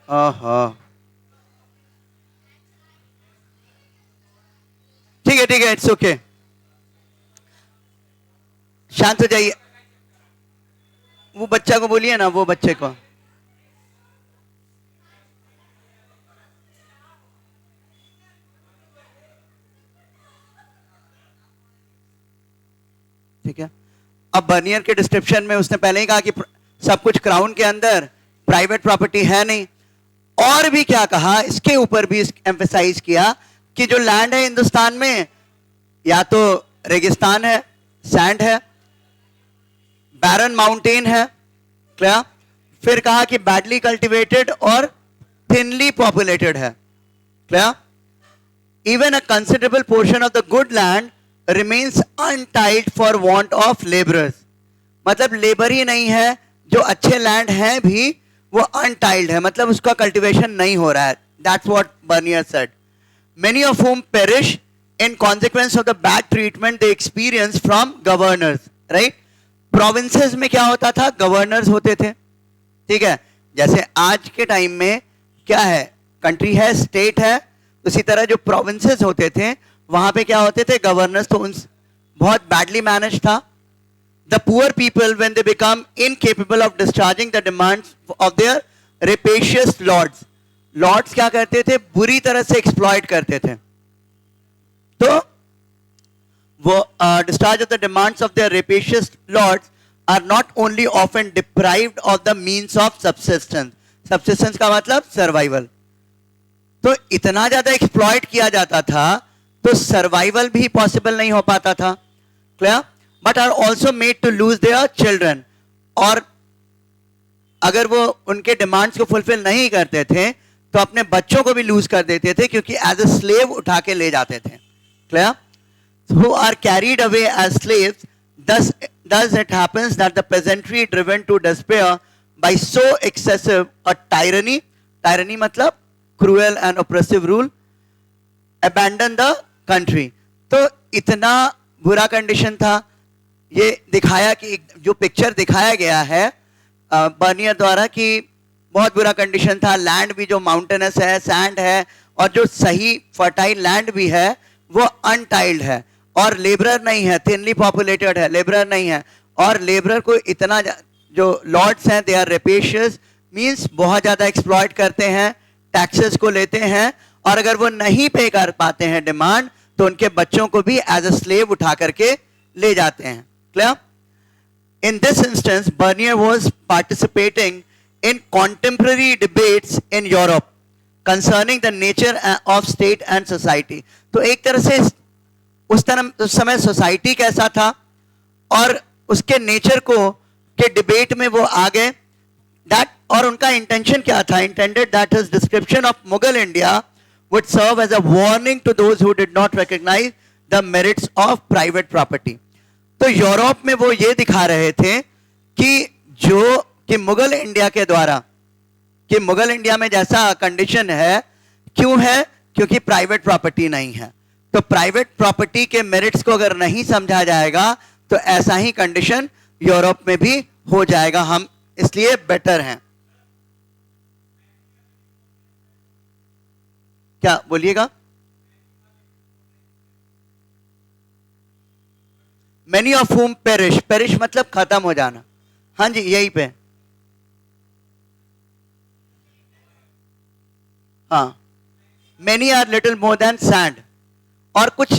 ओहो, ठीक है, इट्स ओके। शांत हो जाइए। वो बच्चा को बोलिए ना, वो बच्चे को। ठीक है। अब बर्नियर के डिस्क्रिप्शन में उसने पहले ही कहा कि सब कुछ क्राउन के अंदर, प्राइवेट प्रॉपर्टी है नहीं। और भी क्या कहा, इसके ऊपर भी एम्फेसाइज किया कि जो लैंड है हिंदुस्तान में, या तो रेगिस्तान है, सैंड है, बैरन माउंटेन है, क्या, फिर कहा कि बैडली कल्टिवेटेड और थिनली पॉपुलेटेड है, क्या, even a considerable portion of the good land remains untilled for want of labourers. मतलब लेबर ही नहीं है, जो अच्छे लैंड हैं भी वो अनटाइल्ड है, मतलब उसका कल्टीवेशन नहीं हो रहा है। That's what Bernier said. Many of whom perish in consequence of the bad treatment they experience from governors, right? Provinces में क्या होता था, गवर्नर्स होते थे, ठीक है। जैसे आज के टाइम में क्या है, कंट्री है, स्टेट है, उसी तरह जो प्रोविंसेस होते थे वहां पे क्या होते थे, गवर्नर्स। तो उन बहुत बैडली मैनेज था। The poor people when they become incapable of discharging the demands of their rapacious lords, lords क्या करते थे, बुरी तरह से एक्सप्लॉइट करते थे। तो वो discharge of the demands of their rapacious lords are not only often deprived of the means of subsistence, subsistence का मतलब सर्वाइवल। तो इतना ज्यादा एक्सप्लॉइट किया जाता था तो सर्वाइवल भी पॉसिबल नहीं हो पाता था, clear. But are also made to lose their children, और अगर वो उनके डिमांड्स को फुलफिल नहीं करते थे तो अपने बच्चों को भी लूज कर देते थे, क्योंकि एज ए स्लेव उठा के ले जाते थे, clear. Who are carried away as slaves, thus it happens that the peasantry driven to despair by so excessive a tyranny, tyranny मतलब cruel and oppressive rule, abandon the country। तो इतना बुरा condition था। ये दिखाया कि जो पिक्चर दिखाया गया है बर्नियर द्वारा कि बहुत बुरा कंडीशन था। लैंड भी जो माउंटेनस है, सैंड है, और जो सही फर्टाइल लैंड भी है वो अनटाइल्ड है, और लेबरर नहीं है, थिनली पॉपुलेटेड है, लेबरर नहीं है। और लेबरर को इतना जो लॉर्ड्स हैं दे आर रेपेशियस, मींस बहुत ज्यादा एक्सप्लॉइट करते हैं, टैक्सेस को लेते हैं, और अगर वो नहीं पे कर पाते हैं डिमांड तो उनके बच्चों को भी एज अ स्लेव उठा करके ले जाते हैं, clear. In this instance, Bernier was participating in contemporary debates in Europe concerning the nature of state and society। तो एक तरह से उस समय सोसाइटी कैसा था और उसके नेचर को के डिबेट में वो आ गए। दैट, और उनका इंटेंशन क्या था, intended that his description of Mughal India would serve as a warning to those who did not recognize the merits of private property। तो यूरोप में वो ये दिखा रहे थे कि मुगल इंडिया के द्वारा, कि मुगल इंडिया में जैसा कंडीशन है, क्यों है, क्योंकि प्राइवेट प्रॉपर्टी नहीं है। तो प्राइवेट प्रॉपर्टी के मेरिट्स को अगर नहीं समझा जाएगा तो ऐसा ही कंडीशन यूरोप में भी हो जाएगा। हम इसलिए बेटर हैं। क्या बोलिएगा? Many of whom perish, perish मतलब खत्म हो जाना। हाँ जी, यही पे, हाँ। Many are little more than sand, और कुछ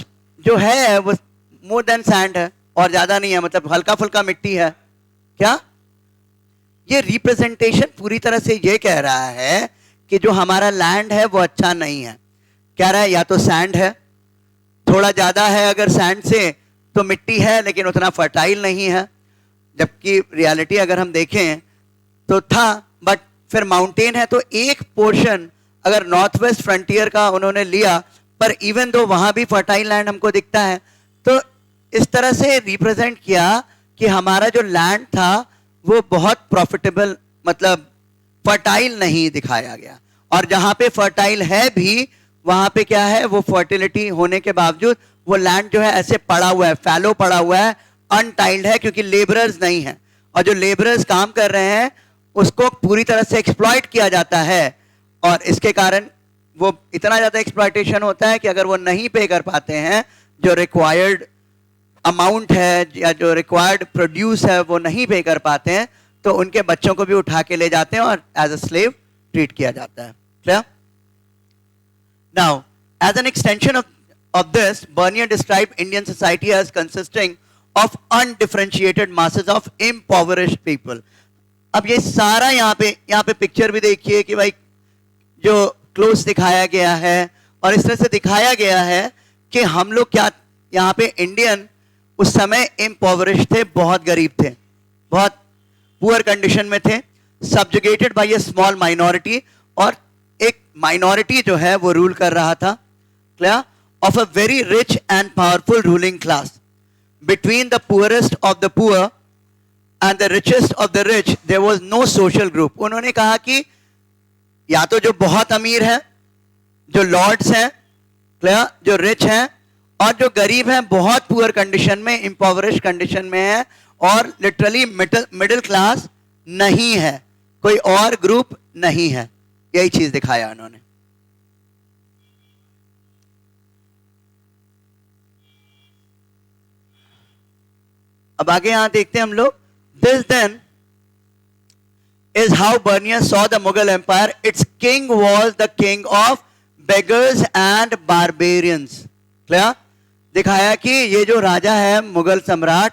जो है वो more than sand है और ज्यादा नहीं है, मतलब हल्का फुल्का मिट्टी है। क्या ये रिप्रेजेंटेशन पूरी तरह से ये कह रहा है कि जो हमारा लैंड है वो अच्छा नहीं है। कह रहा है या तो सैंड है, थोड़ा ज्यादा है अगर सैंड से तो मिट्टी है लेकिन उतना फर्टाइल नहीं है, जबकि रियलिटी अगर हम देखें तो था। बट फिर माउंटेन है, तो एक पोर्शन अगर नॉर्थ वेस्ट फ्रंटियर का उन्होंने लिया, पर इवन दो वहां भी फर्टाइल लैंड हमको दिखता है। तो इस तरह से रिप्रेजेंट किया कि हमारा जो लैंड था वो बहुत प्रॉफिटेबल, मतलब फर्टाइल नहीं दिखाया गया। और जहां पे फर्टाइल है भी वहां पे क्या है, वो फर्टिलिटी होने के बावजूद वो लैंड जो है ऐसे पड़ा हुआ है, फैलो पड़ा हुआ है, अनटाइल्ड है, क्योंकि लेबरर्स नहीं है। और जो लेबरर्स काम कर रहे हैं उसको पूरी तरह से एक्सप्लॉइट किया जाता है, और इसके कारण वो इतना ज्यादा एक्सप्लॉयटेशन होता है कि अगर वो नहीं पे कर पाते हैं जो रिक्वायर्ड अमाउंट है या जो रिक्वायर्ड प्रोड्यूस है वो नहीं पे कर पाते हैं, तो उनके बच्चों को भी उठा के ले जाते हैं और एज अ स्लेव ट्रीट किया जाता है. Clear? Now as an extension of this, Bernier described Indian society as consisting of undifferentiated masses of impoverished people. अब ये सारा यहाँ पे पिक्चर भी देखिए कि भाई जो क्लोज दिखाया गया है और इस तरह से दिखाया गया है कि हम लोग क्या यहाँ पे इंडियन उस समय impoverished थे, बहुत गरीब थे, बहुत पुअर कंडीशन में थे, subjugated by a small minority, और एक माइनॉरिटी जो है वो रूल कर रहा था. Clear? Of a very rich and powerful ruling class. Between the poorest of the poor and the richest of the rich, there was no social group. उन्होंने कहा कि या तो जो बहुत अमीर है, जो लॉर्ड्स हैं, क्लियर, जो रिच हैं, और जो गरीब हैं, बहुत पुअर कंडीशन में, इम्पोवरिश कंडीशन में है, और लिटरली मिडिल क्लास नहीं है, कोई और ग्रुप नहीं है. यही चीज दिखाया उन्होंने. अब आगे यहां देखते हैं हम लोग. This then is how Bernier saw the Mughal empire. Its king was the king of beggars and barbarians. Clear? दिखाया कि ये जो राजा है मुगल सम्राट,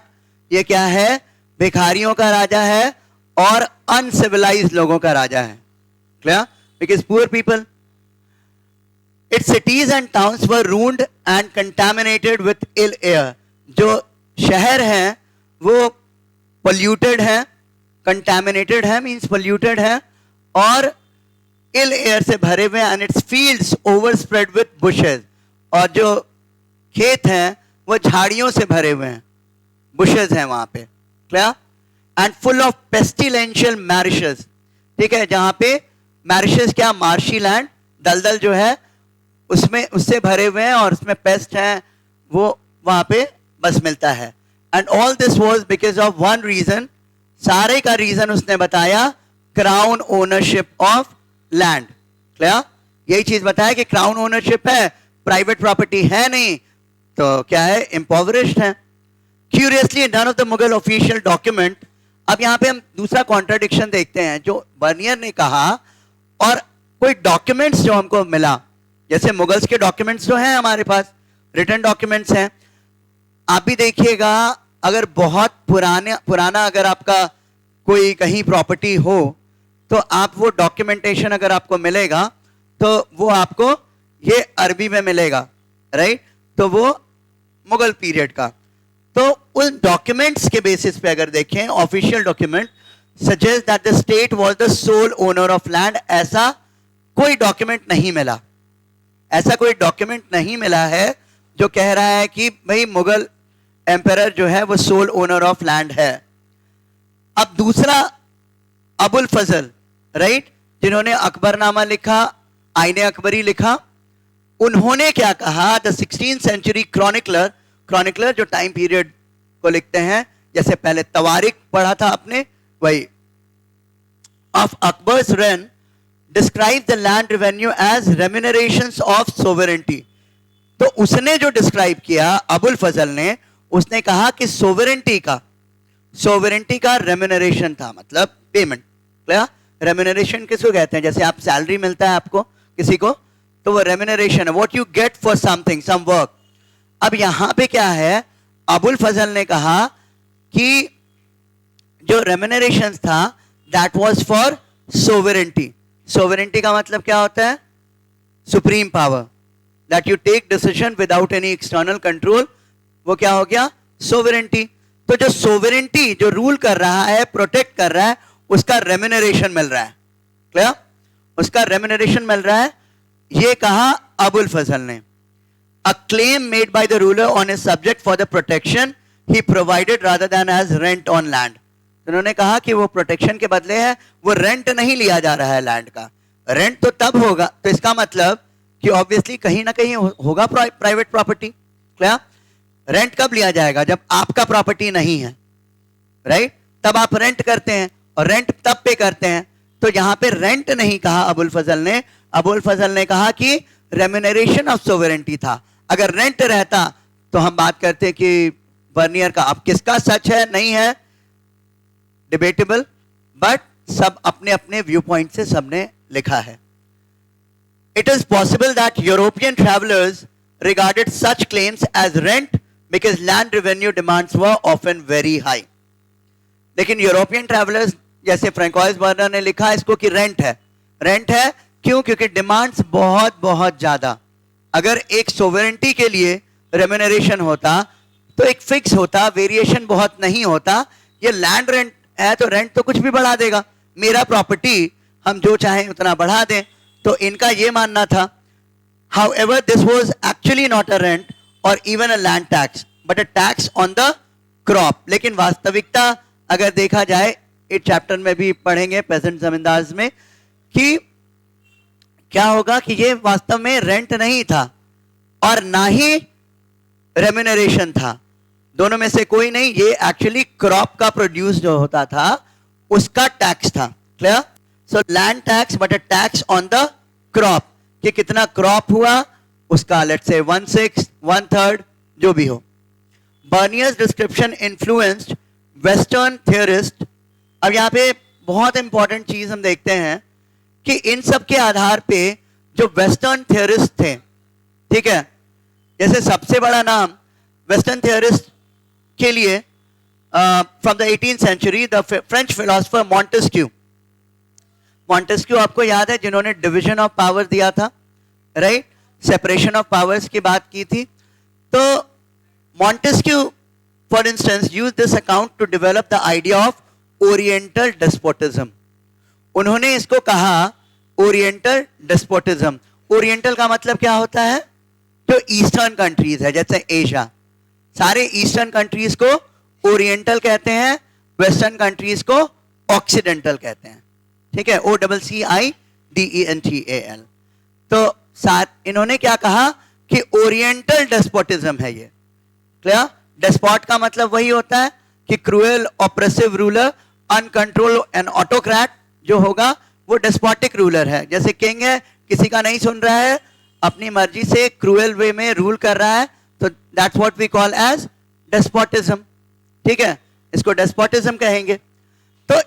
ये क्या है? भिखारियों का राजा है और अनसिविलाइज्ड लोगों का राजा है. Clear? Because poor people. Its cities and towns were ruined and contaminated with ill air. जो शहर हैं वो पोल्यूटेड है, कंटामिनेटेड है, मींस पोल्यूटेड है, और इल एयर से भरे हुए. And its fields overspread with bushes. और जो खेत हैं वो झाड़ियों से भरे हुए हैं, बुशेस हैं वहां पे. Clear? And full of pestilential marshes. ठीक है? जहां पे मैरिशेस क्या? मार्शी लैंड, दलदल जो है उसमें उससे भरे हुए हैं, और उसमें पेस्ट है वो वहां पे बस मिलता है. And all this was because of one reason. सारे का रीजन उसने बताया, crown ownership of land. Clear? यही चीज बताया कि क्राउन ओनरशिप है, प्राइवेट प्रॉपर्टी है नहीं, तो क्या है? इम्पोवरिश्ड है. Curiously none of the Mughal official document. अब यहां पे हम दूसरा कॉन्ट्राडिक्शन देखते हैं जो बर्नियर ने कहा और कोई डॉक्यूमेंट्स जो हमको मिला. जैसे मुगल्स के डॉक्यूमेंट्स जो हैं हमारे पास, रिटन डॉक्यूमेंट्स हैं. आप भी देखिएगा, अगर बहुत पुराना अगर आपका कोई कहीं प्रॉपर्टी हो तो आप वो डॉक्यूमेंटेशन अगर आपको मिलेगा तो वो आपको ये अरबी में मिलेगा, राइट? तो वो मुगल पीरियड का. तो उन डॉक्यूमेंट्स के बेसिस पे अगर देखें, official document suggest that the state was the sole owner of land. ऐसा कोई डॉक्यूमेंट नहीं मिला. ऐसा कोई डॉक्यूमेंट नहीं मिला है जो कह रहा है कि भाई मुगल एम्परर जो है वो सोल ओनर ऑफ लैंड है. अब दूसरा, अबुल फजल, राइट, जिन्होंने अकबरनामा लिखा, आईने अकबरी लिखा, उन्होंने क्या कहा? द 16th सेंचुरी क्रॉनिकलर जो टाइम पीरियड को लिखते हैं, जैसे पहले तवारिक पढ़ा था आपने, वही, of Akbar's reign describe the land revenue as remunerations of sovereignty. तो उसने जो डिस्क्राइब किया अबुल फजल ने, उसने कहा कि सोवरेंटी का रेम्यूनरेशन था, मतलब पेमेंट. क्लियर? रेम्यूनरेशन किसको कहते हैं? जैसे आप सैलरी मिलता है आपको किसी को, तो वो रेम्यूनरेशन है, what you get for something, some work. अब यहां पे क्या है? अबुल फजल ने कहा कि जो रेम्यूनरेशन था that was for sovereignty. Sovereignty का मतलब क्या होता है? Supreme power, that you take decision without any external control. वो क्या हो गया? सोवरेंटी. तो जो सोवरेंटी जो रूल कर रहा है, प्रोटेक्ट कर रहा है, उसका रेम्यूनरेशन मिल रहा है. क्लियर? उसका रेम्यूनरेशन मिल रहा है. ये कहा अबुल फजल ने. A claim made by the ruler on a subject for the protection he provided rather than as rent on land. उन्होंने कहा कि वो प्रोटेक्शन के बदले है, वो रेंट नहीं लिया जा रहा है लैंड का. रेंट तो तब होगा, तो इसका मतलब कि ऑब्वियसली कहीं ना कहीं होगा प्राइवेट प्रॉपर्टी. क्लियर? रेंट कब लिया जाएगा? जब आपका प्रॉपर्टी नहीं है, राइट? तब आप रेंट करते हैं, और रेंट तब पे करते हैं. तो यहां पे रेंट नहीं कहा अबुल फजल ने, अबुल फजल ने कहा कि रेम्यूनरेशन ऑफ सोवरेंटी था। अगर रेंट रहता तो हम बात करते कि बर्नियर का। अब किसका सच है नहीं है डिबेटेबल, बट सब अपने अपने व्यू पॉइंट से सबने लिखा है। It is possible that European travelers regarded such claims as rent because land revenue demands were often very high. लेकिन यूरोपियन ट्रैवलर्स जैसे फ्रैंकोइस बर्नर ने लिखा इसको कि रेंट है। रेंट है क्यों? क्योंकि डिमांड्स बहुत बहुत ज्यादा। अगर एक सोवरेंटी के लिए रेम्यूनरेशन होता तो एक फिक्स होता, वेरिएशन बहुत नहीं होता। ये लैंड रेंट है तो रेंट तो कुछ भी बढ़ा देगा, मेरा प्रॉपर्टी हम जो चाहें उतना बढ़ा दें। तो इनका ये मानना था। However, this was actually not a rent or even a land tax, but a tax on the crop. लेकिन वास्तविकता अगर देखा जाए, इस चैप्टर में भी पढ़ेंगे पेजेंट जमींदार्स में, कि क्या होगा कि ये वास्तव में रेंट नहीं था और ना ही रेम्यूनरेशन था, दोनों में से कोई नहीं। ये एक्चुअली क्रॉप का प्रोड्यूस जो होता था उसका टैक्स था। Clear? So land tax but a tax on the crop, कि कितना क्रॉप हुआ उसका लेट्स से 1/6, 1/3 जो भी हो। बर्नियर्स डिस्क्रिप्शन इन्फ्लुएंस्ड वेस्टर्न थियरिस्ट। अब यहाँ पे बहुत इंपॉर्टेंट चीज हम देखते हैं कि इन सब के आधार पे जो वेस्टर्न थियरिस्ट थे, ठीक है, जैसे सबसे बड़ा नाम वेस्टर्न थियरिस्ट के लिए from the 18th century the French philosopher Montesquieu. Montesquieu आपको याद है जिन्होंने डिवीजन ऑफ पावर दिया था, राइट, सेपरेशन ऑफ पावर्स की बात की थी। तो Montesquieu for instance use this account to develop the idea of oriental despotism. उन्होंने इसको कहा ओरिएंटल डेस्पोटिज्म। ओरिएंटल का मतलब क्या होता है? जो ईस्टर्न कंट्रीज है, जैसे एशिया, सारे ईस्टर्न कंट्रीज को ओरिएंटल कहते हैं, वेस्टर्न कंट्रीज को ऑक्सीडेंटल कहते हैं। ठीक है, OCCIDENTAL। तो इन्होंने क्या कहा कि ओरिएंटल डेस्पोटिज्म है ये। क्लियर? डेस्पोट का मतलब वही होता है कि cruel oppressive ruler, uncontrol and autocrat जो होगा वो डेस्पोटिक रूलर है। जैसे किंग है, किसी का नहीं सुन रहा है, अपनी मर्जी से क्रूएल वे में रूल कर रहा है, तो that's what we call as despotism. ठीक है, इसको डेस्पोटिज्म कहेंगे। तो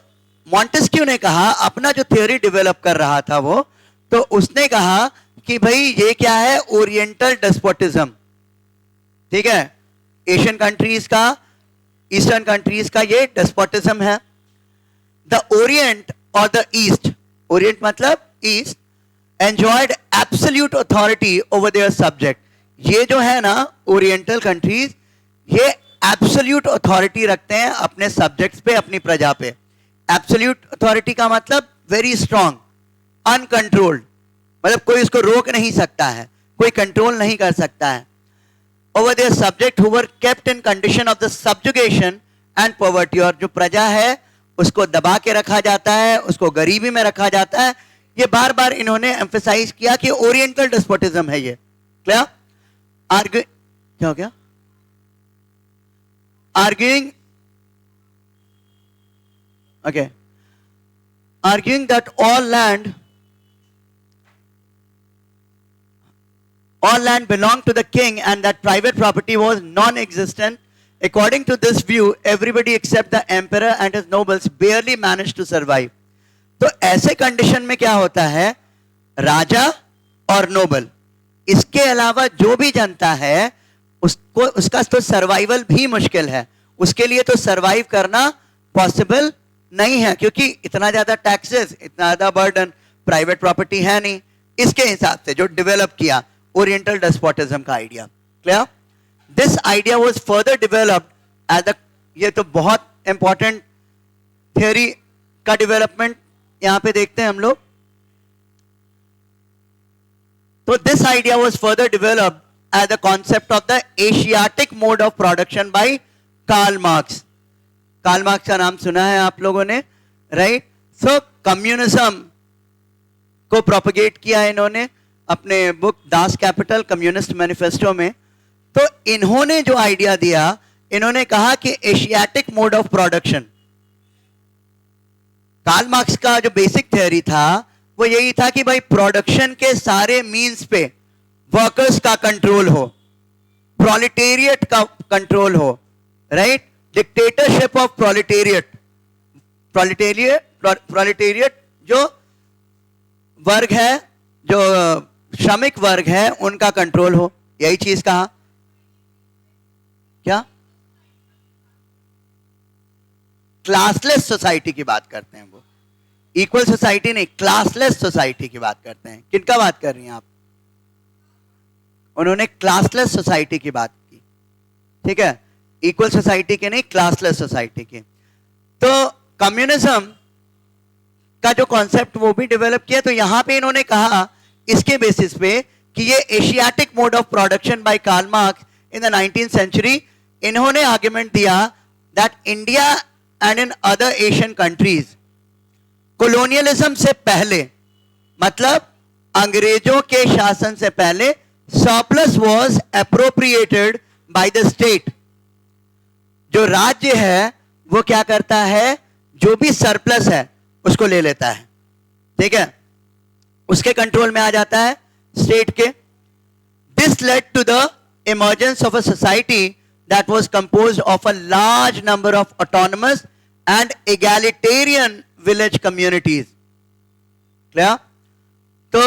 मॉन्टेस्क्यू ने कहा, अपना जो थ्योरी डेवलप कर रहा था वो, तो उसने कहा कि भाई ये क्या है? Oriental despotism. ठीक है, एशियन कंट्रीज का, ईस्टर्न कंट्रीज का ये डेस्पोटिज्म है। द ओरिएंट और द ईस्ट, ओरिएंट मतलब east, enjoyed absolute authority over their subject. ये जो है ना ओरिएंटल कंट्रीज, ये एब्सोल्यूट अथॉरिटी रखते हैं अपने सब्जेक्ट्स पे, अपनी प्रजा पे। एब्सोल्यूट अथॉरिटी का मतलब वेरी स्ट्रॉन्ग, अनकंट्रोल्ड, मतलब कोई इसको रोक नहीं सकता है, कोई कंट्रोल नहीं कर सकता है। Over their subject who were kept in condition of the subjugation and poverty, और जो प्रजा है उसको दबा के रखा जाता है, उसको गरीबी में रखा जाता है। ये बार बार इन्होंने एम्फेसाइज किया कि ओरिएंटल डेस्पोटिज्म है ये। क्या आर्ग्यू, क्या हो गया? Arguing, okay, arguing that all land belonged to the king and that private property was non-existent. According to this view, everybody except the emperor and his nobles barely managed to survive. तो ऐसे condition में क्या होता है? राजा और Nobel, इसके अलावा जो भी जनता है उसको, उसका तो सर्वाइवल भी मुश्किल है। उसके लिए तो सर्वाइव करना पॉसिबल नहीं है, क्योंकि इतना ज्यादा टैक्सेस, इतना ज्यादा बर्डन, प्राइवेट प्रॉपर्टी है नहीं। इसके हिसाब से जो डेवलप किया ओरिएंटल डेस्पोटिज्म का idea. Clear? This idea was further developed as the, ये तो बहुत इंपॉर्टेंट थियोरी का डेवलपमेंट यहां पे देखते हैं हम लोग। तो this idea was further developed as the concept of the Asiatic mode of production by Karl Marx. Karl Marx का नाम सुना है आप लोगों ने, राइट? सो कम्युनिज्म को प्रोपगेट किया इन्होंने अपने book Das Kapital Communist Manifesto में। तो इन्होंने जो आइडिया दिया, इन्होंने कहा कि Asiatic mode of production, Karl Marx का जो बेसिक थ्योरी था वो यही था कि भाई प्रोडक्शन के सारे मीन्स पे वर्कर्स का कंट्रोल हो, प्रोलेटेरिएट का कंट्रोल हो, right, dictatorship of proletariat, proletariat जो वर्ग है, जो श्रमिक वर्ग है, उनका कंट्रोल हो, यही चीज कहा। क्या क्लासलेस सोसाइटी की बात करते हैं वो, इक्वल सोसाइटी नहीं, क्लासलेस सोसाइटी की बात करते हैं। किनका बात कर रही हैं आप? उन्होंने क्लासलेस सोसाइटी की बात की, ठीक है, इक्वल सोसाइटी की नहीं, क्लासलेस सोसाइटी की। तो कम्युनिज्म का जो कॉन्सेप्ट वो भी डेवलप किया। तो यहां पे इन्होंने कहा इसके बेसिस पे कि ये Asiatic mode of production by Karl Marx in the 19th century, इन्होंने आर्गुमेंट दिया that India and in other Asian countries colonialism से पहले, मतलब अंग्रेजों के शासन से पहले, surplus was appropriated by the state. जो राज्य है वो क्या करता है, जो भी सरप्लस है उसको ले लेता है, ठीक है, उसके कंट्रोल में आ जाता है स्टेट के। This led to the emergence of a society that was composed of a large number of autonomous and egalitarian village communities. Clear? तो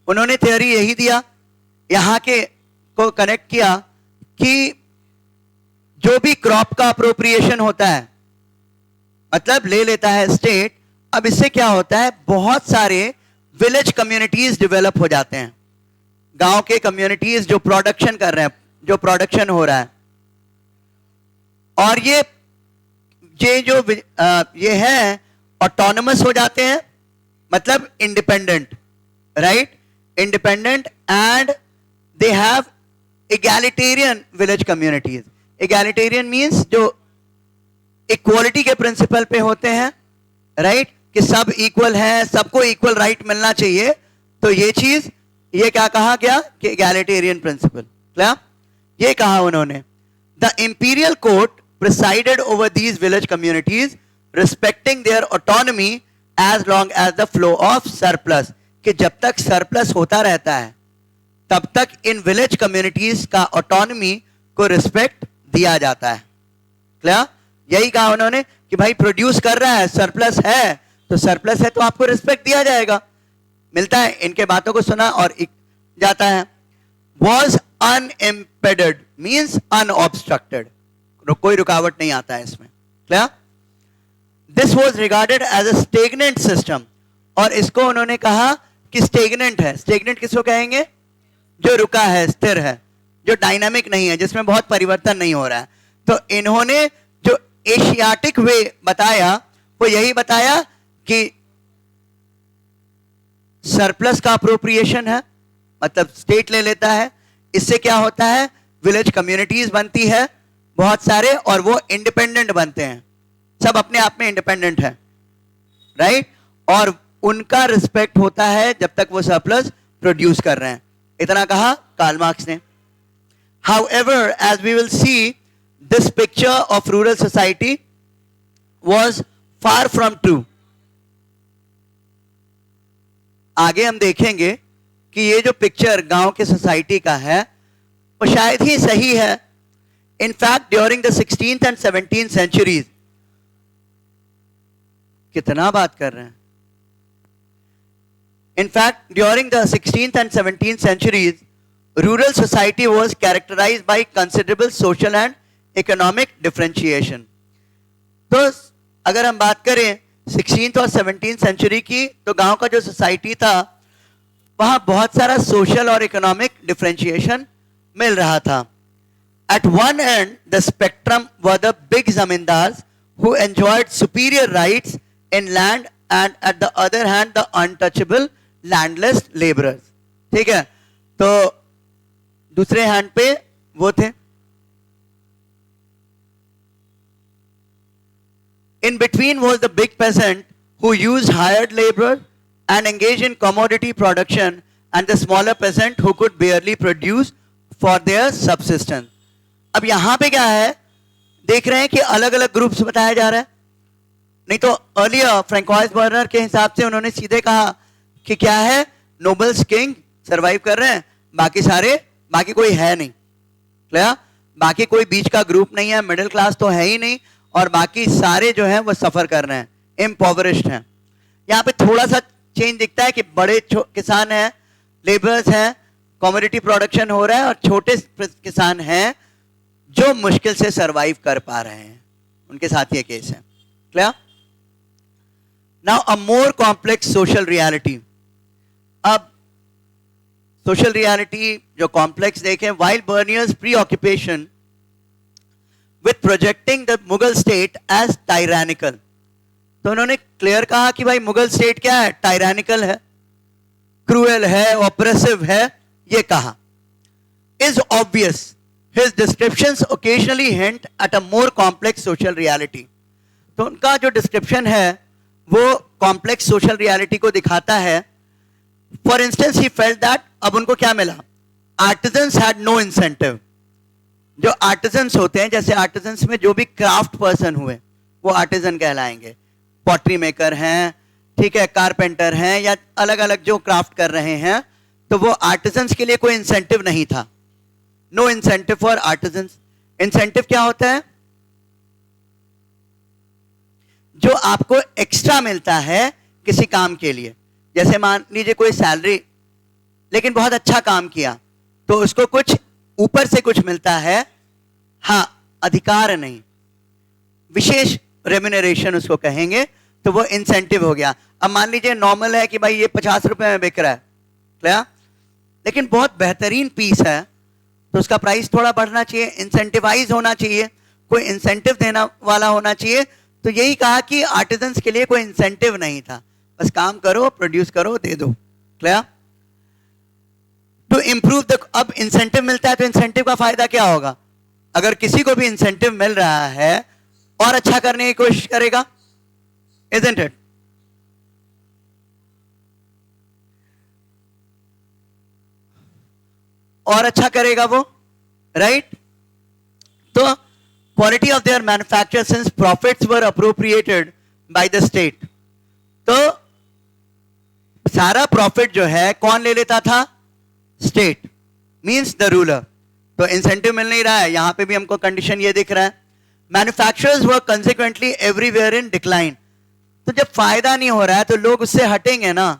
उन्होंने थ्योरी यही दिया, यहां के को कनेक्ट किया कि जो भी क्रॉप का अप्रोप्रिएशन होता है, मतलब ले लेता है स्टेट। अब इससे क्या होता है, बहुत सारे विलेज कम्युनिटीज डेवलप हो जाते हैं, गांव के कम्युनिटीज जो प्रोडक्शन कर रहे हैं, जो प्रोडक्शन हो रहा है, और ये जो ये है ऑटोनमस हो जाते हैं, मतलब independent, right, independent, and they have egalitarian village communities. Egalitarian means जो इक्वालिटी के प्रिंसिपल पे होते हैं, राइट, कि सब इक्वल है, सबको इक्वल राइट मिलना चाहिए। तो ये चीज, ये क्या कहा गया कि एगैलिटेरियन प्रिंसिपल। क्या ये कहा उन्होंने? The imperial court presided over these village communities respecting their autonomy as long as the flow of surplus, कि जब तक सरप्लस होता रहता है तब तक इन विलेज कम्युनिटीज का ऑटोनॉमी को रिस्पेक्ट दिया जाता है। क्या यही कहा उन्होंने कि भाई प्रोड्यूस कर रहा है, सरप्लस है, तो सरप्लस है तो आपको रिस्पेक्ट दिया जाएगा, मिलता है। इनके बातों को सुना और जाता है। वॉज अनइम्पेडेड मीन्स अनऑब्स्ट्रक्टेड, कोई रुकावट नहीं आता है इसमें। क्या this was regarded as a stagnant system, और इसको उन्होंने कहा कि स्टेगनेंट है। स्टेगनेंट किसको कहेंगे? जो रुका है, स्थिर है, जो डायनामिक नहीं है, जिसमें बहुत परिवर्तन नहीं हो रहा है। तो इन्होंने जो एशियाटिक वे बताया वो यही बताया कि सरप्लस का अप्रोप्रिएशन है, मतलब स्टेट ले लेता है, इससे क्या होता है, विलेज कम्युनिटीज बनती है बहुत सारे, और वो इंडिपेंडेंट बनते हैं, सब अपने आप में इंडिपेंडेंट है, राइट, और उनका रिस्पेक्ट होता है जब तक वो सरप्लस प्रोड्यूस कर रहे हैं। इतना कहा कार्ल मार्क्स ने। However, as we will see, this picture of rural society was far from true. आगे हम देखेंगे कि ये जो पिक्चर गांव के सोसाइटी का है वो शायद ही सही है। In fact, during the 16th and 17th centuries, कितना बात कर रहे हैं? In fact, during the 16th and 17th centuries, rural society was characterized by considerable social and economic differentiation. तो अगर हम बात करें 16th और 17th सेंचुरी की, तो गांव का जो सोसाइटी था वहां बहुत सारा सोशल और इकोनॉमिक डिफरेंशिएशन मिल रहा था। At one end, the spectrum were the big zamindars who enjoyed superior rights in land, and at the other hand, the untouchable landless laborers. ठीक है, तो दूसरे हैंड पे वो थे। In between was the big peasant who used hired labor and engaged in commodity production, and the smaller peasant who could barely produce for their subsistence. अब यहां पे क्या है, देख रहे हैं कि अलग अलग ग्रुप्स बताया जा रहा है। नहीं तो अर्लियर फ्रैंकोइस बर्नर के हिसाब से उन्होंने सीधे कहा कि क्या है, नोबल्स किंग सरवाइव कर रहे हैं, बाकी कोई है नहीं, क्लियर? बाकी कोई बीच का ग्रुप नहीं है, मिडिल क्लास तो है ही नहीं, और बाकी सारे जो है वो सफर कर रहे हैं, इम्पोवरिश्ड हैं। यहाँ पे थोड़ा सा चेंज दिखता है कि बड़े किसान हैं, लेबर्स हैं, कमोडिटी प्रोडक्शन हो रहा है, और छोटे किसान हैं जो मुश्किल से सरवाइव कर पा रहे हैं, उनके साथ ये केस है, clear? Now a more complex social reality. अब सोशल रियलिटी जो कॉम्प्लेक्स देखें, while Bernier's preoccupation with projecting the Mughal state as tyrannical, तो उन्होंने क्लियर कहा कि भाई मुगल स्टेट क्या है, टायरानिकल है, क्रूएल है, ऑप्रेसिव है, ये कहा। Is obvious his descriptions occasionally hint at a more complex social reality. तो उनका जो डिस्क्रिप्शन है वो कॉम्प्लेक्स सोशल रियलिटी को दिखाता है। For instance he felt that, अब उनको क्या मिला, आर्टिजन्स हैड नो इंसेंटिव। जो आर्टिजन्स होते हैं, जैसे आर्टिजन्स में जो भी क्राफ्ट पर्सन हुए वो आर्टिजन कहलाएंगे, पॉटरी मेकर हैं, ठीक है, कारपेंटर हैं, या अलग अलग जो क्राफ्ट कर रहे हैं, तो वो आर्टिजन्स के लिए कोई इंसेंटिव नहीं था। No incentive for artisans. Incentive क्या होता है, जो आपको एक्स्ट्रा मिलता है किसी काम के लिए। जैसे मान लीजिए कोई सैलरी, लेकिन बहुत अच्छा काम किया तो उसको कुछ ऊपर से कुछ मिलता है, हाँ, अधिकार नहीं, विशेष रेम्यूनरेशन उसको कहेंगे, तो वो इंसेंटिव हो गया। अब मान लीजिए नॉर्मल है कि भाई ये 50 रुपए में बिक रहा है, क्या, लेकिन बहुत बेहतरीन पीस है, तो उसका प्राइस थोड़ा बढ़ना चाहिए, इंसेंटिवाइज होना चाहिए, कोई इंसेंटिव देना वाला होना चाहिए। तो यही कहा कि आर्टिजन्स के लिए कोई इंसेंटिव नहीं था, बस काम करो, प्रोड्यूस करो, दे दो, क्लियर? टू इंप्रूव द, अब इंसेंटिव मिलता है तो इंसेंटिव का फायदा क्या होगा, अगर किसी को भी इंसेंटिव मिल रहा है और अच्छा करने की कोशिश करेगा, isn't it? और अच्छा करेगा वो, राइट? तो quality of their manufacture since profits were appropriated bye the state, तो सारा प्रॉफिट जो है कौन ले लेता था, स्टेट, मींस द रूलर। तो इंसेंटिव मिल नहीं रहा है, यहां पे भी हमको कंडीशन ये दिख रहा है। Manufacturers were consequently everywhere in decline. तो जब फायदा नहीं हो रहा है तो लोग उससे हटेंगे ना,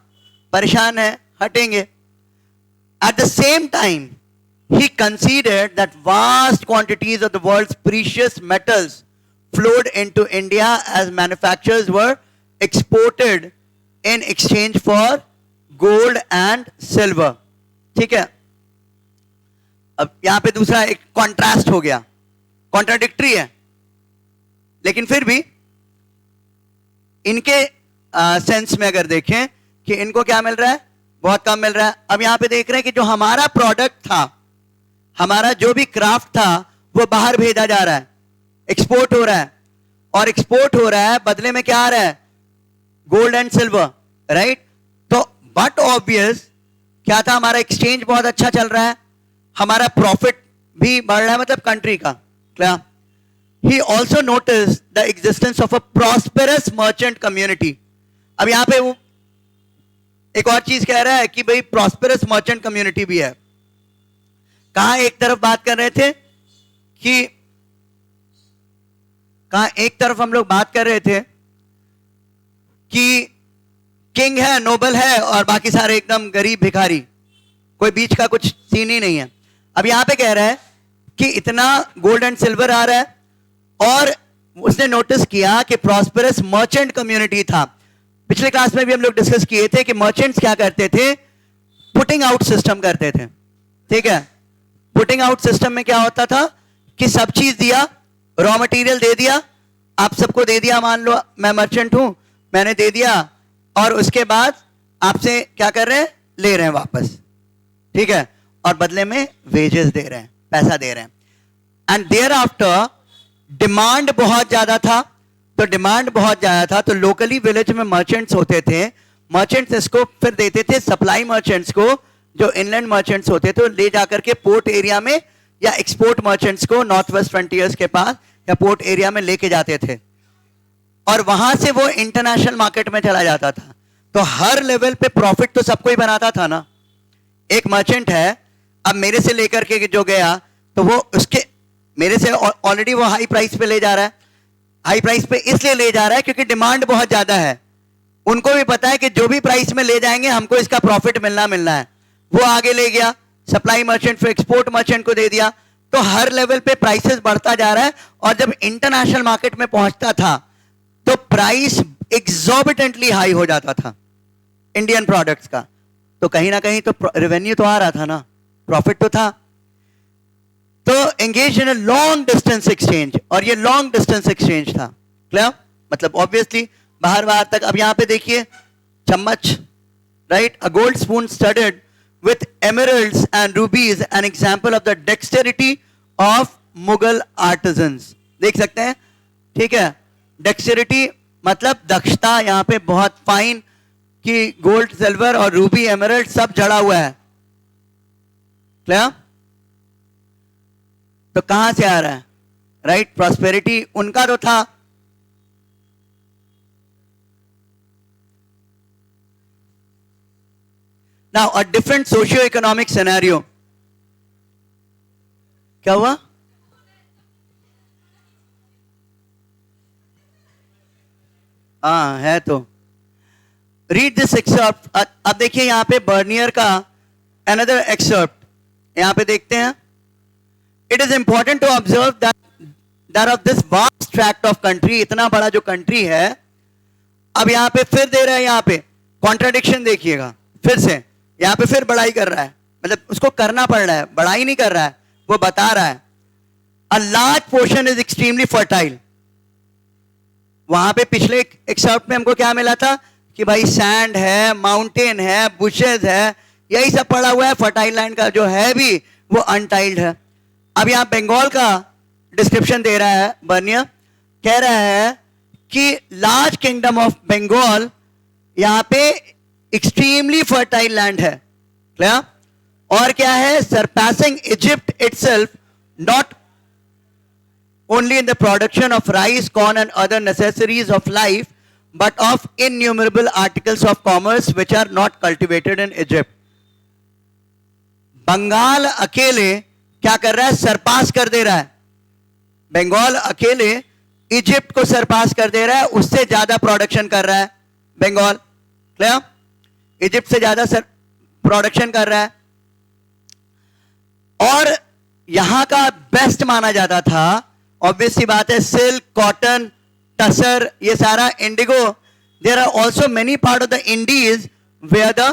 परेशान है, हटेंगे। At the same time he considered that vast quantities of the world's precious metals flowed into India as manufacturers were exported in exchange for gold and silver, ठीक है? अब यहां पे दूसरा एक कॉन्ट्रास्ट हो गया, कॉन्ट्राडिक्टरी है, लेकिन फिर भी इनके सेंस में अगर देखें कि इनको क्या मिल रहा है, बहुत कम मिल रहा है। अब यहां पे देख रहे हैं कि जो हमारा प्रोडक्ट था, हमारा जो भी क्राफ्ट था, वो बाहर भेजा जा रहा है, एक्सपोर्ट हो रहा है, और एक्सपोर्ट हो रहा है बदले में क्या आ रहा है, गोल्ड एंड सिल्वर, राइट? तो बट ऑब्वियस क्या था, हमारा एक्सचेंज बहुत अच्छा चल रहा है, हमारा प्रॉफिट भी बढ़ रहा है, मतलब कंट्री का, क्या? He also noticed the existence of a prosperous merchant community. अब यहां पे वो एक और चीज कह रहा है कि भाई प्रॉस्पेरस मर्चेंट कम्युनिटी भी है। कहां एक तरफ बात कर रहे थे कि कहां एक तरफ हम लोग बात कर रहे थे कि किंग है, नोबल है, और बाकी सारे एकदम गरीब भिखारी, कोई बीच का कुछ सीन ही नहीं है। अब यहां पे कह रहा है कि इतना गोल्ड एंड सिल्वर आ रहा है, और उसने नोटिस किया कि प्रॉस्पेरस मर्चेंट कम्युनिटी था। पिछले क्लास में भी हम लोग डिस्कस किए थे कि मर्चेंट्स क्या करते थे, पुटिंग आउट सिस्टम करते थे, ठीक है? पुटिंग आउट सिस्टम में क्या होता था कि सब चीज दिया, रॉ मटेरियल दे दिया, आप सबको दे दिया, मान लो मैं मर्चेंट हूं, मैंने दे दिया, और उसके बाद आपसे क्या कर रहे हैं, ले रहे हैं वापस, ठीक है? और बदले में वेजेस दे रहे हैं, पैसा दे रहे हैं। एंड देयर आफ्टर डिमांड बहुत ज्यादा था, तो डिमांड बहुत ज्यादा था तो लोकली विलेज में मर्चेंट्स होते थे, मर्चेंट्स इसको फिर देते थे सप्लाई मर्चेंट्स को, जो इनलैंड मर्चेंट्स होते थे, ले जाकर के पोर्ट एरिया में, या एक्सपोर्ट मर्चेंट्स को नॉर्थ वेस्ट फ्रंटियर्स के पास या पोर्ट एरिया में लेके जाते थे, और वहां से वो इंटरनेशनल मार्केट में चला जाता था। तो हर लेवल पे प्रॉफिट तो सबको ही बनाता था ना। एक मर्चेंट है, अब मेरे से लेकर के जो गया तो वो उसके मेरे से ऑलरेडी वो हाई प्राइस पे ले जा रहा है। हाई प्राइस पे इसलिए ले जा रहा है क्योंकि डिमांड बहुत ज्यादा है। उनको भी पता है कि जो भी प्राइस में ले जाएंगे हमको इसका प्रॉफिट मिलना है। वो आगे ले गया, सप्लाई मर्चेंट फिर एक्सपोर्ट मर्चेंट को दे दिया, तो हर लेवल पे प्राइसेस बढ़ता जा रहा है। और जब इंटरनेशनल मार्केट में पहुंचता था तो प्राइस एग्जॉर्बिटेंटली हाई हो जाता था इंडियन प्रोडक्ट्स का। तो कहीं ना कहीं तो रेवेन्यू तो आ रहा था ना, प्रॉफिट तो था। तो engage in long distance exchange, और ये लॉन्ग डिस्टेंस एक्सचेंज था। क्लियर? मतलब ऑब्वियसली बाहर बाहर तक। अब यहां पे देखिए चम्मच, right, a gold spoon studded with emeralds and rubies, an example of the dexterity of Mughal artisans। देख सकते हैं, ठीक है। डेक्सटेरिटी मतलब दक्षता, यहां पे बहुत फाइन कि गोल्ड, सिल्वर और रूबी, एमरल्ड सब जड़ा हुआ है। क्लियर? तो कहां से आ रहा है? राइट, प्रॉस्पेरिटी उनका तो था। Now, a different socio-economic scenario. क्या हुआ? हाँ है तो। Read this excerpt. अब देखिए यहां पे बर्नियर का another excerpt. यहां पे देखते हैं। It is important to observe that of this vast tract of country, इतना बड़ा जो country है, अब यहां पे फिर दे रहा है, यहां पे contradiction देखिएगा फिर से। यहां पे फिर बड़ाई कर रहा है, मतलब उसको करना पड़ रहा है, बड़ाई नहीं कर रहा है, वो बता रहा है a large portion is extremely fertile. वहां पे पिछले एक्सर्ट में हमको क्या मिला था कि भाई सैंड है, माउंटेन है, बुशेज है, यही सब पड़ा हुआ है। फर्टाइल लैंड का जो है भी वो अनटाइल्ड है। अब यहां बंगाल का डिस्क्रिप्शन दे रहा है बर्नियर, कह रहा है कि लार्ज किंगडम ऑफ बंगाल यहां पे एक्सट्रीमली फर्टाइल लैंड है। क्लियर? और क्या है? Surpassing Egypt itself, not only in the production of rice, corn and other necessaries of life, but of innumerable articles of commerce which are not cultivated in Egypt. Bengal अकेले क्या कर रहा है? सरपास कर दे रहा है। बंगाल अकेले इजिप्ट को सरपास कर दे रहा है, उससे ज्यादा प्रोडक्शन कर रहा है बंगाल। क्लियर? इजिप्ट से ज्यादा प्रोडक्शन कर रहा है। और यहां का बेस्ट माना जाता था, ऑब्वियस सी बात है, सिल्क, कॉटन, टसर, ये सारा indigo. There are also many part of the Indies where the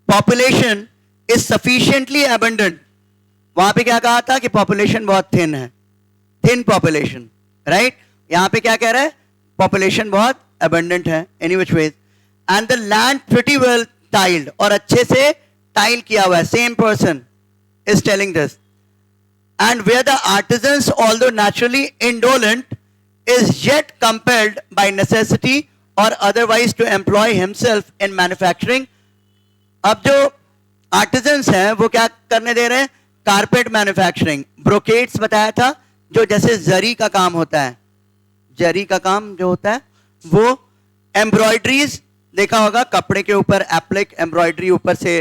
population is sufficiently abundant. वहां पे क्या कहा था कि पॉपुलेशन बहुत थिन है, थिन पॉपुलेशन, राइट। यहां पे क्या कह रहा है? पॉपुलेशन बहुत अबंडेंट है any which ways, and the land pretty well tilled, और अच्छे से टाइल किया हुआ है। Same person is telling this. And where the artisans although naturally indolent is yet compelled by necessity or otherwise to employ himself in manufacturing. अब जो artisans हैं वो क्या करने दे रहे हैं? कारपेट मैन्युफैक्चरिंग, ब्रोकेट्स बताया था, जो जैसे जरी का काम होता है, जरी का काम जो होता है वो, एम्ब्रॉयडरीज देखा होगा, कपड़े के ऊपर एप्लिक एम्ब्रॉयडरी ऊपर से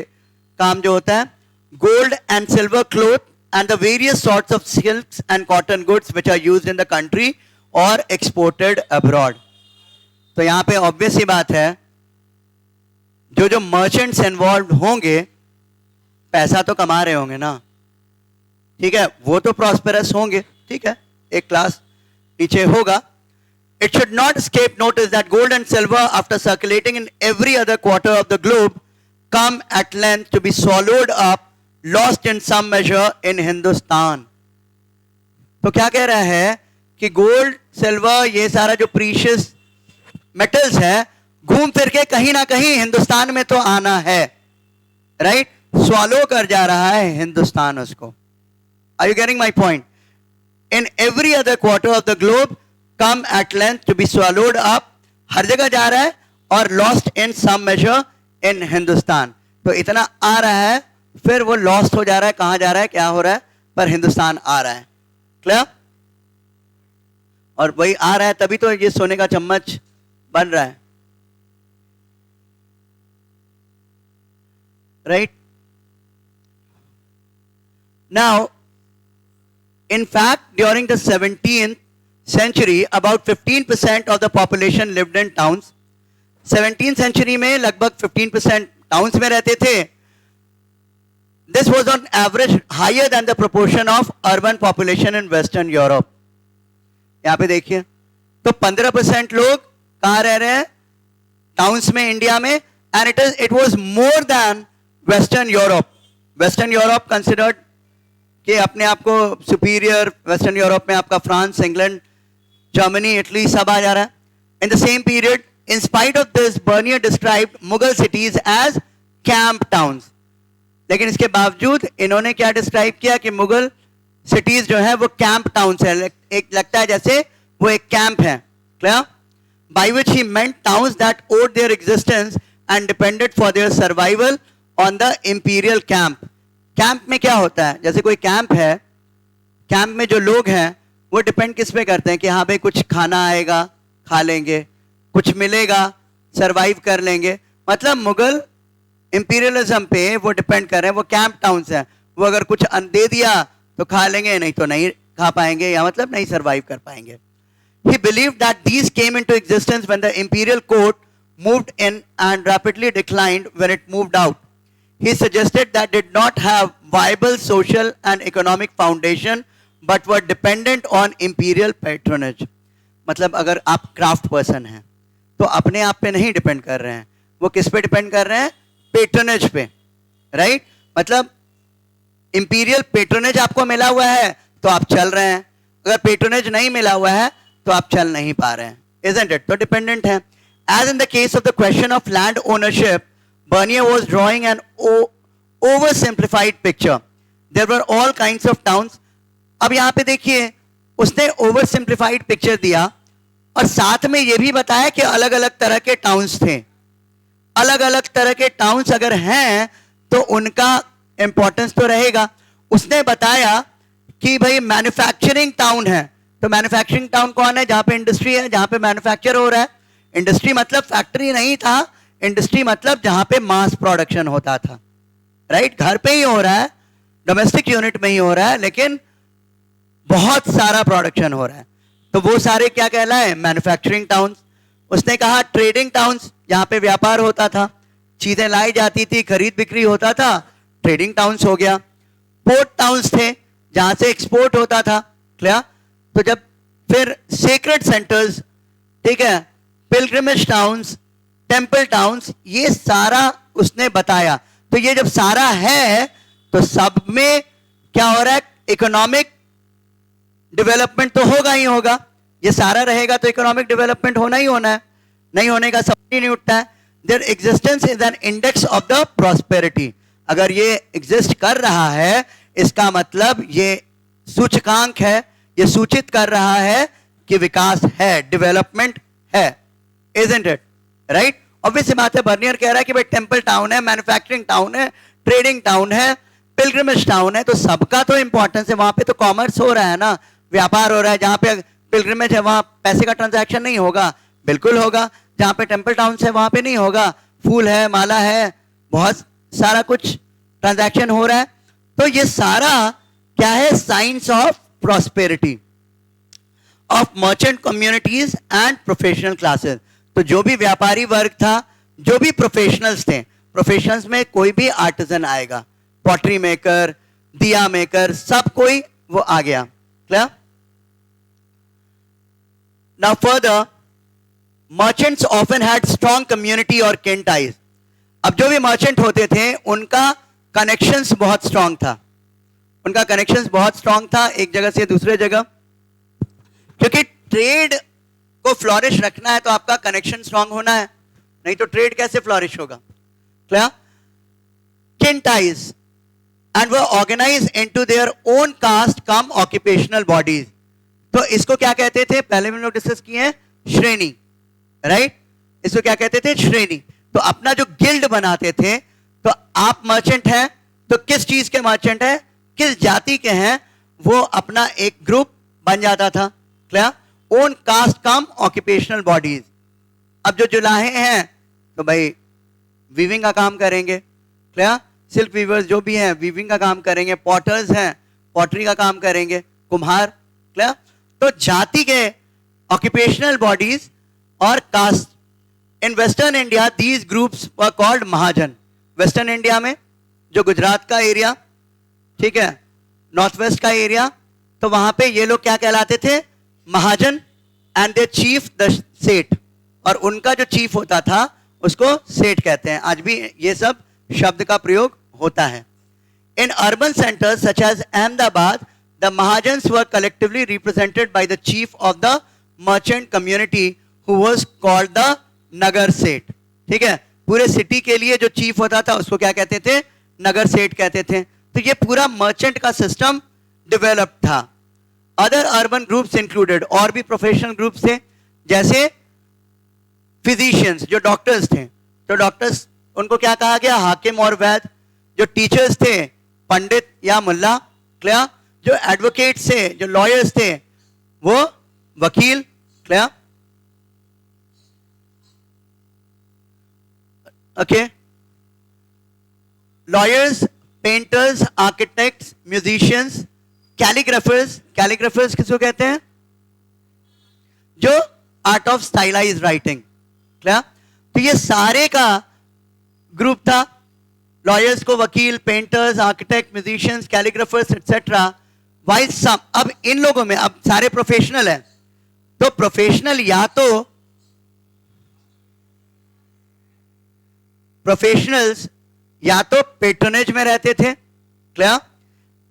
काम जो होता है, gold and silver cloth and the various sorts of silks and cotton goods which are used in the country और एक्सपोर्टेड अब्रॉड। तो यहां पे ऑब्वियस ही बात है, जो जो मर्चेंट्स इन्वॉल्व होंगे पैसा तो कमा रहे होंगे ना, ठीक है, वो तो प्रॉस्पेरस होंगे, ठीक है, एक क्लास नीचे होगा। It should not escape notice that gold and silver, after circulating in every other quarter of the globe, come at length to be swallowed up, lost in some measure in Hindustan। तो क्या कह रहा है कि gold, silver, ये सारा जो precious metals है, घूम फिर के कहीं ना कहीं हिंदुस्तान में तो आना है, राइट। स्वालो कर जा रहा है हिंदुस्तान उसको। Are you getting my point? In every other quarter of the globe, come at length to be swallowed up, हर जगह जा रहा है, और lost in some measure in Hindustan. तो इतना आ रहा है, फिर वो लॉस्ट हो जा रहा है, कहां जा रहा है, क्या हो रहा है, पर हिंदुस्तान आ रहा है। क्लियर? और वही आ रहा है तभी तो ये सोने का चम्मच बन रहा है। right? Now, in fact, during the 17th century, about 15% of the population lived in towns. 17th century में लगभग 15% towns में रहते थे. This was on average higher than the proportion of urban population in Western Europe. यहाँ पे देखिए, तो 15% लोग कहाँ रह रहे हैं? टाउन्स में, इंडिया में, and it was more than Western Europe. Western Europe considered कि अपने आप को सुपीरियर, वेस्टर्न यूरोप में आपका फ्रांस, इंग्लैंड, जर्मनी, इटली सब आ जा रहा है. In the same period, in spite of this, Bernier described Mughal cities as camp towns. लेकिन इसके बावजूद इन्होंने क्या डिस्क्राइब किया कि मुगल सिटीज जो है वो कैंप टाउन्स है. एक लगता है जैसे वो एक कैंप है. Clear? By which he meant towns that owed their existence and depended for their survival on the imperial camp. Camp में क्या होता है? जैसे कोई कैंप है, कैंप में जो लोग हैं वो डिपेंड किस पे करते हैं कि हाँ भाई कुछ खाना आएगा, खा लेंगे, कुछ मिलेगा, सरवाइव कर लेंगे. मतलब मुगल इंपीरियलिज्म पे वो डिपेंड कर रहे हैं. वो कैंप टाउन्स हैं. वो अगर कुछ दे दिया तो खा लेंगे, नहीं तो नहीं खा पाएंगे, या मतलब नहीं सरवाइव कर पाएंगे. He believed that these came into existence when the imperial court moved in and rapidly declined when it moved out. He suggested that did not have viable social and economic foundation but were dependent on imperial patronage. मतलब अगर आप craft person हैं तो अपने आप पे नहीं depend कर रहे हैं, वो किस पे डिपेंड कर रहे हैं? पेट्रोनेज पे, राइट? मतलब इंपीरियल पेट्रोनेज आपको मिला हुआ है तो आप चल रहे हैं, अगर पेट्रोनेज नहीं मिला हुआ है तो आप चल नहीं पा रहे हैं. Isn't it? तो डिपेंडेंट है. As in the case of the question of land ownership, Bernier was drawing an oversimplified picture. There were all kinds of towns. अब यहाँ पे देखिए, उसने oversimplified picture दिया और साथ में ये भी बताया कि अलग अलग तरह के टाउन्स थे. अलग अलग तरह के टाउन्स अगर हैं तो उनका इंपॉर्टेंस तो रहेगा. उसने बताया कि भाई मैन्युफैक्चरिंग टाउन है, तो मैन्युफैक्चरिंग टाउन कौन है? जहां पे इंडस्ट्री है, जहां पे मैन्युफैक्चर हो रहा है. इंडस्ट्री मतलब फैक्ट्री नहीं था, इंडस्ट्री मतलब जहां पे मास प्रोडक्शन होता था, राइट? घर पे ही हो रहा है, डोमेस्टिक यूनिट में ही हो रहा है, लेकिन बहुत सारा प्रोडक्शन हो रहा है, तो वो सारे क्या कहलाए? Manufacturing towns. उसने कहा ट्रेडिंग टाउन्स, जहां पे व्यापार होता था, चीजें लाई जाती थी, खरीद बिक्री होता था, ट्रेडिंग टाउन्स हो गया. पोर्ट टाउन्स थे, जहां से एक्सपोर्ट होता था. क्लियर? तो जब फिर सेक्रेड सेंटर्स, ठीक है, पिलग्रिमेज टाउन्स, टेम्पल टाउन्स, ये सारा उसने बताया. तो ये जब सारा है तो सब में क्या हो रहा है? इकोनॉमिक डेवलपमेंट तो होगा ही होगा. ये सारा रहेगा तो इकोनॉमिक डेवलपमेंट होना ही होना है, नहीं होने का सवाल ही नहीं उठता है. There existence is an index of the prosperity. अगर ये एग्जिस्ट कर रहा है इसका मतलब ये सूचकांक है, ये सूचित कर रहा है कि विकास है, डेवलपमेंट है. Isn't it? Right? ऑब्वियस बात है. बर्नियर कह रहा है कि भाई टेम्पल टाउन है, मैन्युफैक्चरिंग टाउन है, ट्रेडिंग टाउन है, पिलग्रिमेज टाउन है, तो सबका तो इंपॉर्टेंस है. वहां पे तो कॉमर्स हो रहा है ना, व्यापार हो रहा है. जहां पे पिलग्रिमेज है वहां पैसे का ट्रांजैक्शन नहीं होगा? बिल्कुल होगा. जहां पे टेम्पल टाउन है वहां पे नहीं होगा? फूल है, माला है, बहुत सारा कुछ ट्रांजैक्शन हो रहा है. तो ये सारा क्या है? Science of prosperity of merchant communities and professional classes. तो जो भी व्यापारी वर्ग था, जो भी प्रोफेशनल्स थे, प्रोफेशनल्स में कोई भी आर्टिजन आएगा, पॉटरी मेकर, दिया मेकर, सब कोई वो आ गया. Clear? Now further, merchants often had strong community और किन टाइज. अब जो भी मर्चेंट होते थे उनका कनेक्शंस बहुत स्ट्रॉन्ग था, उनका कनेक्शंस बहुत स्ट्रॉन्ग था एक जगह से दूसरे जगह. क्योंकि ट्रेड को फ्लोरिश रखना है तो आपका कनेक्शन स्ट्रांग होना है, नहीं तो ट्रेड कैसे फ्लोरिश होगा? क्लियर? किन टाइज एंड वो organise into their own caste cum occupational bodies. तो इसको क्या कहते थे? पहले भी हम लोग डिस्कस किए हैं, श्रेणी, राइट? इसको क्या कहते थे? श्रेणी. तो अपना जो गिल्ड बनाते थे, तो आप मर्चेंट हैं तो किस चीज के मर्चेंट हैं, किस जाति के हैं, वो अपना एक ग्रुप बन जाता था. Clear? Own caste cum occupational bodies. अब जो जुलाहे हैं तो भाई वीविंग का काम करेंगे. क्लियर? सिल्क वीवर्स जो भी हैं वीविंग का काम करेंगे, पॉटर्स हैं पॉटरी का काम करेंगे, कुम्हार, क्लियर। तो जाति के ऑक्यूपेशनल बॉडीज और caste in western India these groups were called Mahajan. Western India में जो गुजरात का एरिया, ठीक है, नॉर्थ वेस्ट का एरिया, तो वहां पे ये लोग क्या कहलाते थे, महाजन, एंड दे चीफ द सेठ, और उनका जो चीफ होता था उसको सेठ कहते हैं। आज भी ये सब शब्द का प्रयोग होता है। In urban centres such as Ahmedabad the Mahajans were collectively represented by the chief of the merchant community who was called the Nagar Seth. ठीक है, पूरे सिटी के लिए जो चीफ होता था उसको क्या कहते थे, नगर सेठ कहते थे। तो ये पूरा मर्चेंट का सिस्टम डेवलप था। अदर अर्बन ग्रुप्स इंक्लूडेड, और भी प्रोफेशनल ग्रुप्स थे, जैसे फिजिशियंस जो डॉक्टर्स थे, तो डॉक्टर्स उनको क्या कहा गया, हाकिम और वैद। जो टीचर्स थे पंडित या मुल्ला, क्लियर। जो एडवोकेट्स थे, जो लॉयर्स थे, वो वकील, clear. Okay, lawyers, painters, architects, musicians, calligraphers. Calligraphers किसको कहते हैं, जो art of stylize writing, clear. तो ये सारे का ग्रुप था, लॉयर्स को वकील, painters, architect, musicians, calligraphers etcetera. While some, अब इन लोगों में अब सारे प्रोफेशनल हैं, तो प्रोफेशनल या तो प्रोफेशनल्स या तो पेट्रोनेज में रहते थे, क्लियर।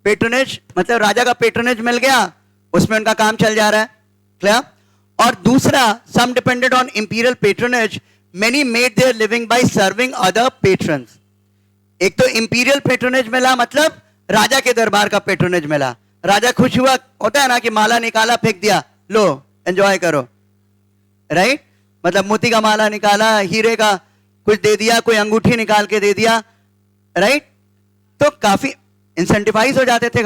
पेट्रोनेज मतलब राजा का पेट्रोनेज मिल गया, उसमें उनका काम चल जा रहा है, क्लियर। और दूसरा, some depended on imperial patronage, many made their living by serving other patrons. एक तो इंपीरियल पेट्रोनेज मिला, मतलब राजा के दरबार का पेट्रोनेज मिला, राजा खुश हुआ, होता है ना कि माला निकाला फेंक दिया, लो एंजॉय करो, राइट। मतलब मोती का माला निकाला, हीरे का कुछ दे दिया, कोई अंगूठी निकाल के दे दिया, राइट। तो काफी इंसेंटिवाइज हो जाते थे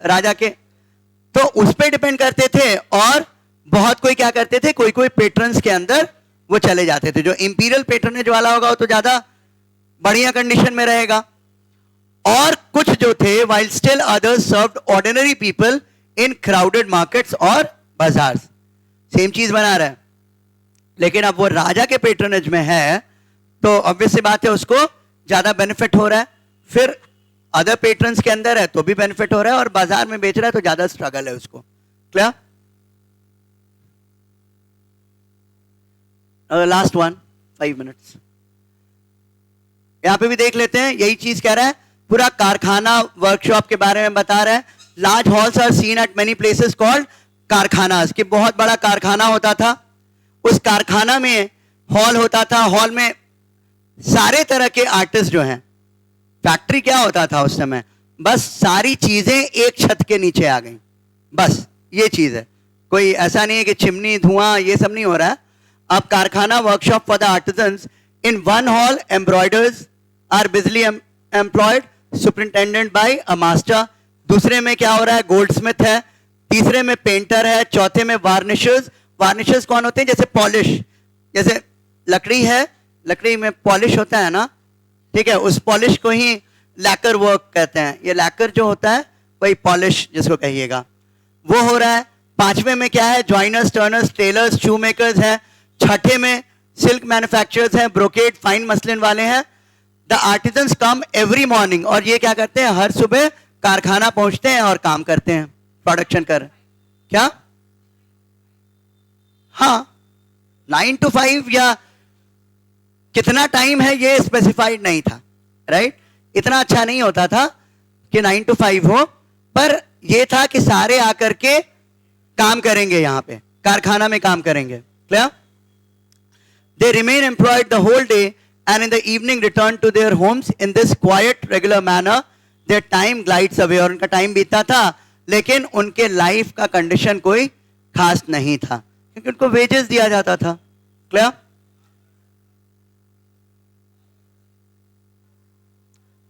राजा के, तो उस पर डिपेंड करते थे। और बहुत कोई क्या करते थे, कोई कोई पेट्रन्स के अंदर वो चले जाते थे। जो इंपीरियल पेट्रोनेज वाला होगा वो तो ज्यादा बढ़िया कंडीशन में रहेगा। और कुछ जो थे, while still others served ordinary people in crowded markets और बाजार। सेम चीज बना रहा है, लेकिन अब वो राजा के पेट्रोनेज में है तो ऑब्वियस सी बात है उसको ज्यादा बेनिफिट हो रहा है। फिर अदर पेट्रन्स के अंदर है तो भी बेनिफिट हो रहा है, और बाजार में बेच रहा है तो ज्यादा स्ट्रगल है उसको, क्लियर। लास्ट वन, 5 मिनट्स यहां पे भी देख लेते हैं। यही चीज कह रहा है, पूरा कारखाना वर्कशॉप के बारे में बता रहा है। Large halls are seen at many places called karkhanas, कि बहुत बड़ा कारखाना होता था। उस कारखाना में हॉल होता था, हॉल में सारे तरह के आर्टिस्ट जो हैं। फैक्ट्री क्या होता था उस समय, बस सारी चीजें एक छत के नीचे आ गई, बस ये चीज है। कोई ऐसा नहीं है कि चिमनी, धुआं, ये सब नहीं हो रहा है। अब कारखाना workshop for the artisans, in one hall embroiderers are busily employed, superintended by a master. दूसरे में क्या हो रहा है, गोल्डस्मिथ है। तीसरे में पेंटर है। चौथे में वार्निशर्स। वार्निशर्स कौन होते हैं, जैसे पॉलिश, जैसे लकड़ी है, लकड़ी में पॉलिश होता है ना, ठीक है, उस पॉलिश को ही लैकर वर्क कहते हैं। ये लैकर जो होता है वही पॉलिश जिसको कहिएगा, वो हो रहा है। पांचवें में क्या है, जॉइनर्स, टर्नर्स, टेलर्स, शू मेकर्स हैं। छठे में सिल्क मैन्युफैक्चरर्स हैं, ब्रोकेड, फाइन मसलिन वाले हैं। The artisans come every morning, और ये क्या करते हैं, हर सुबह कारखाना पहुंचते हैं और काम करते हैं, प्रोडक्शन कर। क्या, हाँ, 9 to 5 या कितना टाइम है ये स्पेसिफाइड नहीं था, राइट। इतना अच्छा नहीं होता था कि 9 to 5 हो, पर ये था कि सारे आकर के काम करेंगे, यहां पे कारखाना में काम करेंगे, clear. They remain employed the whole day and in the evening return to their homes in this quite regular manner. Their time glides away, और उनका टाइम बीतता था, लेकिन उनके लाइफ का कंडीशन कोई खास नहीं था, क्योंकि उनको वेजेस दिया जाता था, क्लियर।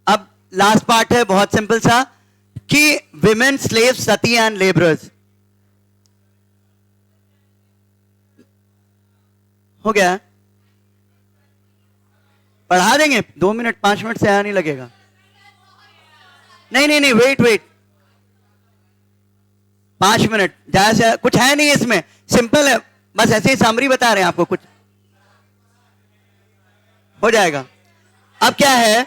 अब लास्ट पार्ट है बहुत सिंपल सा, कि women slave, Sati and labourers. हो गया, पढ़ा देंगे 2 मिनट 5 मिनट से आया नहीं लगेगा। नहीं नहीं नहीं, वेट वेट, 5 मिनट ज्यादा से कुछ है नहीं इसमें, सिंपल है, बस ऐसे ही समरी बता रहे हैं आपको, कुछ हो जाएगा। अब क्या है,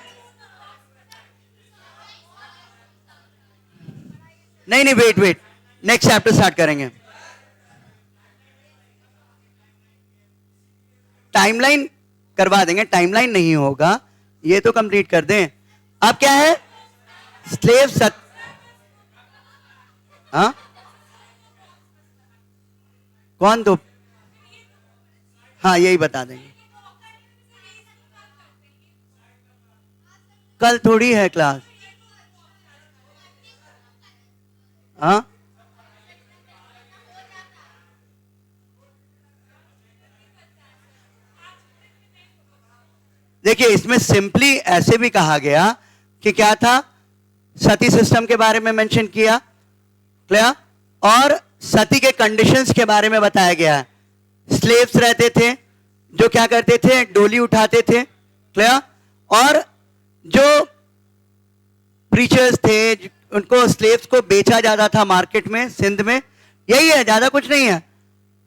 नहीं नहीं wait wait, next chapter start करेंगे। टाइमलाइन करवा देंगे, टाइमलाइन नहीं होगा, ये तो कंप्लीट कर दें। अब क्या है, स्लेव हाँ कौन तो, हाँ यही बता देंगे, कल थोड़ी है क्लास। हाँ देखिए, इसमें सिंपली ऐसे भी कहा गया कि क्या था, सती सिस्टम के बारे में मेंशन किया, क्लियर, और सती के कंडीशंस के बारे में बताया गया है। स्लेव्स रहते थे जो क्या करते थे, डोली उठाते थे, क्लियर, और जो प्रीचर्स थे उनको स्लेव्स को बेचा जाता था मार्केट में, सिंध में, यही है, ज्यादा कुछ नहीं है।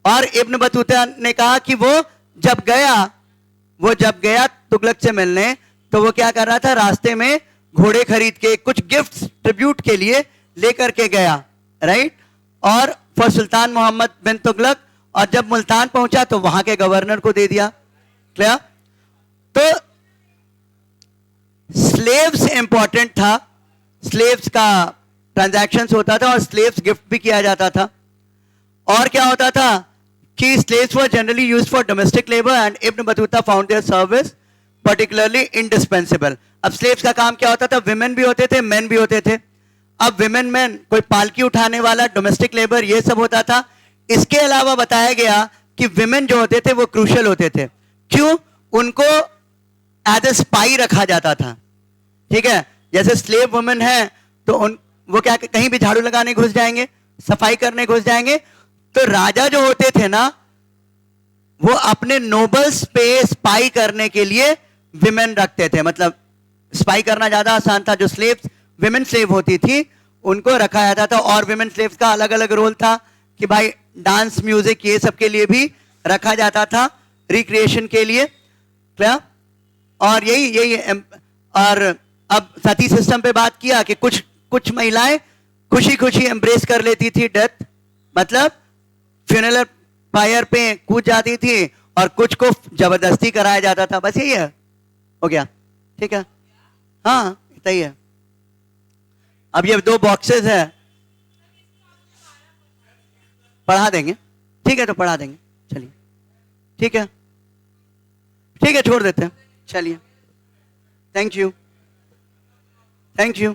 और इब्न बतूता ने कहा कि वो जब गया तुगलक से मिलने, तो वो क्या कर रहा था, रास्ते में घोड़े खरीद के कुछ गिफ्ट्स ट्रिब्यूट के लिए लेकर के गया, राइट, और फॉर सुल्तान मोहम्मद बिन तुगलक, और जब मुल्तान पहुंचा तो वहां के गवर्नर को दे दिया, क्लियर। तो स्लेव्स इंपॉर्टेंट था, स्लेव्स का ट्रांजैक्शंस होता था और स्लेव्स गिफ्ट भी किया जाता था। और क्या होता था कि slaves were generally used for domestic labour and Ibn Battuta found their service particularly indispensable. अब स्लेव्स का काम क्या होता था, विमेन भी होते थे, मेन भी होते थे। अब विमेन मैन, कोई पालकी उठाने वाला, डोमेस्टिक लेबर, ये सब होता था। इसके अलावा बताया गया कि विमेन जो होते थे वो क्रूशियल होते थे। क्यों? उनको एज ए स्पाई रखा जाता था, ठीक है। जैसे स्लेव वुमेन है तो वो क्या कहीं भी झाड़ू लगाने घुस जाएंगे, सफाई करने घुस जाएंगे, तो राजा जो होते थे ना, वो अपने नोबल्स पे स्पाई करने के लिए विमेन रखते थे। मतलब स्पाई करना ज्यादा आसान था, जो स्लेव विमेन स्लेव होती थी उनको रखा जाता था। और विमेन स्लेव्स का अलग अलग रोल था कि भाई डांस, म्यूजिक, ये सब के लिए भी रखा जाता था, रिक्रिएशन के लिए, क्लियर। और यही और अब सती सिस्टम पे बात किया कि कुछ महिलाएं खुशी खुशी एम्ब्रेस कर लेती थी डेथ, मतलब फ्यूनरल फायर पे कूद जाती थी, और कुछ को जबरदस्ती कराया जाता था। बस यही है, हो गया, ठीक है, हाँ इतना ही है। अब ये 2 बॉक्सेस है, पढ़ा देंगे, ठीक है, तो पढ़ा देंगे, चलिए, ठीक है, ठीक है, छोड़ देते हैं, चलिए, थैंक यू, थैंक यू।